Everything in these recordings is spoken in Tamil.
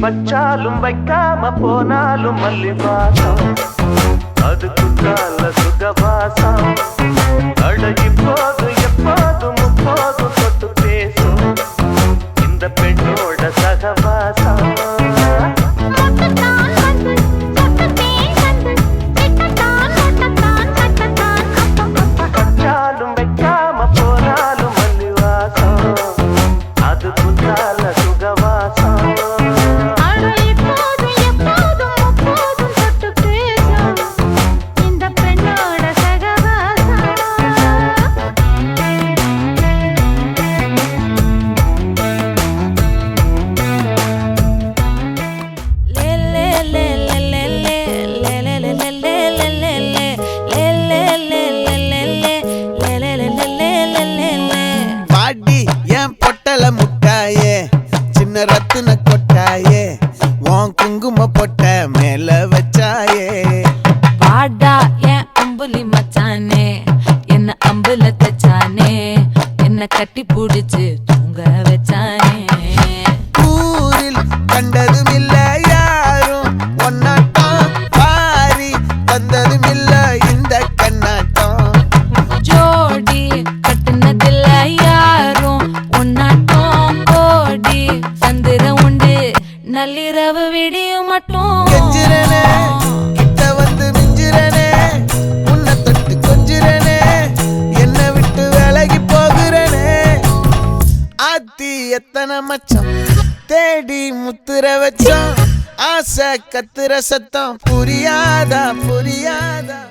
வச்சாலும் வைக்காம போனாலும் மல்லிவாசம் அது குற்றால சுகவாசம் அழகி போது எப்போதும் முப்போதும் தொட்டு பேசும் இந்த பெண்ணோட சகவாசம் வச்சாலும் வைக்காம போனாலும் மல்லிவாசம் அது குற்றால சுகவாசம் முட்டாயே சின்ன ரத்தின கொட்டாயே உன் குங்கும பொட்ட மேல வச்சாயே வாடா என் அம்புலி மச்சானே என்ன அம்புல தச்சானே என்ன கட்டி புடிச்சு தூங்க வச்சானே ஊரில் கண்டதும் இல்ல யாரும் ஒன்னாட்டம் பாரி தந்ததும் இல்ல இந்த கண்ணாட்டம் ஜோடி கட்டுனதில்ல யாரும் ஒன்னாட்டம் கோடி தந்திர உண்டு நள்ளிரவு விடியும் மட்டும் கெஞ்சிரனே கிட்ட வந்து மிஞ்சிரனே உன்னை தொட்டு கொஞ்சிரனே என்னை விட்டு விலகி போகிறனே ஆத்தி எத்தனை மச்சம் தேடி முத்துற வச்சோம் ஆசை கத்துற சத்தம் புரியாதா புரியாதா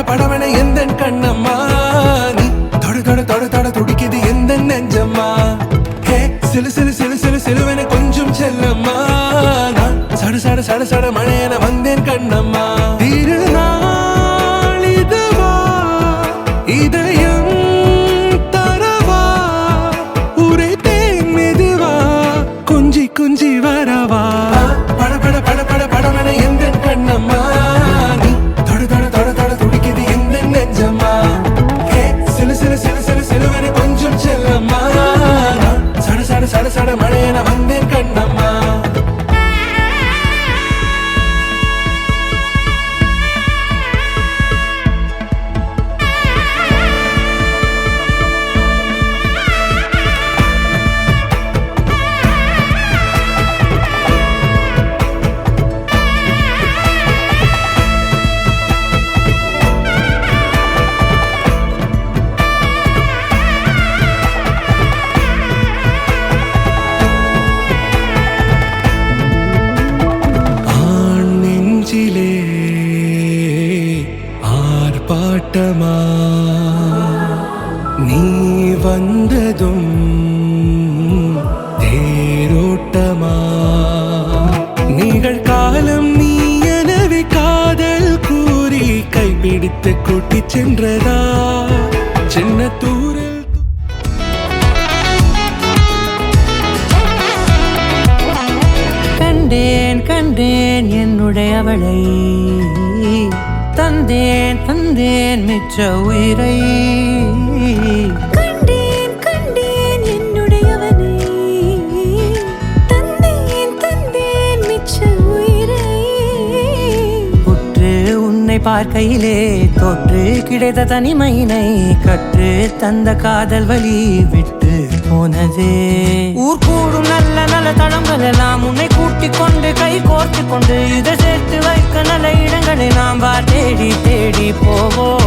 படவன எந்த கண்ணம்மா நீ தொட தொட தொட தொட துடிக்குது எந்த நெஞ்சம்மா ஹே சிலு சிலு சிலு சிலு சிலுவன கொஞ்சம் செல்லம்மா நான் சட சட சட சட மழையன வந்தேன் கண்ணம்மா திருநாள் இதுவா இதயம் தரவா உரைத்தேன் மெதுவா குஞ்சி குஞ்சி வரவா பட பட பட பட படவன எந்த கண்ணம்மா சட ஆர்ப்பாட்டமா நீ வந்ததும் தேரோட்டமா நிகழ்காலம் நீ எனவே காதல் கூறி கைப்பிடித்து கூட்டிச் சென்றதா சின்ன தூரல் கண்டேன் கண்டேன் என்னுடையவளை தந்தேன் தந்தேன் மிச்ச உயிரை கண்டேன் கண்டேன் என்னுடையவனை தந்தேன் தந்தேன் மிச்ச உயிரை உற்று உன்னை பார்க்கையிலே தொற்று கிடைத்த தனிமையினை கற்று தந்த காதல் வழி விட்டு போனதே ஊர் கூடும் நல்ல நல்ல தளங்கள் எல்லாம் உன்னை கூட்டிக் கொண்டு கை கோர்த்து கொண்டு இதை சேர்த்து வைக்க நல்ல இடங்களை நாம் தேடி தேடி போவோம்